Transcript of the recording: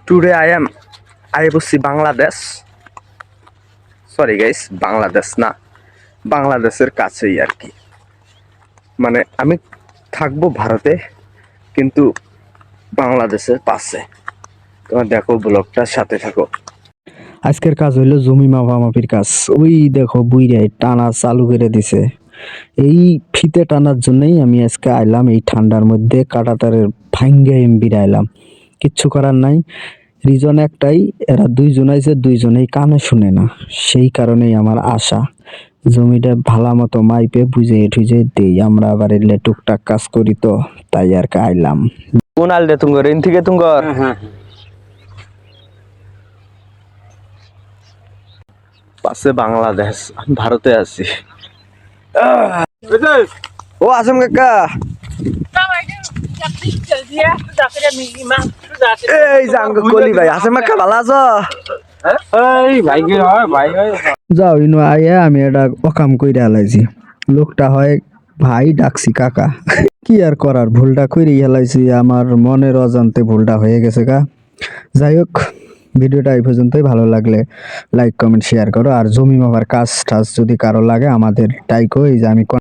Today I বসছি Bangladesh, sorry guys, Bangladesh না, বাংলাদেশের কাছেই আর কি। মানে আমি থাকবো ভারতে, কিন্তু বাংলাদেশের পাশে। তোমার দেখো, ব্লগটার সাথে থাকো। আজকের কাজ হইলো জমি মাপামাপির কাজ। ওই দেখো বুইরাই টানা চালু করে দিছে। এই ফিতে টানার জন্যই আমি আজকে আইলাম এই ঠান্ডার মধ্যে, কাঁটাতারের ভাঙ্গে এমবির আইলাম। কিচ্ছু করার নাই, রিজন একটাই, এরা দুইজন আইছে, দুইজনেই কানে শুনে না। সেই কারণেই আমার আশা জমিটা ভালো মতো মাইপে বুঝে ঠুঝে দেই। আমরা আবার এলে টুকটাক কাজ করি, তো তাই আর কি আইলাম। কোন আলদে তুঙ্গর এন থেকে তুঙ্গর পাশে বাংলাদেশ, আমি ভারতে আছি। ও আসম কাকা, এই জাঙ্গ কলি ভাই, আসম কাকা ভালো আছো? যাও ইনো আইয়া আমি এটা অকাম কইরা আলাইছি। লোকটা হয় ভাই, ডাকছি কাকা। কি আর করার, ভুলটা কইরেই হেলাইছি, আমার মনের অজান্তে ভুলটা হয়ে গেছে গা। যাই হোক, ভিডিওটা এই পর্যন্তই। ভালো লাগলে লাইক কমেন্ট শেয়ার করো। আর জমি মাপার কাজ টাজ যদি কারো লাগে আমাদের টাইকো, এই যে আমি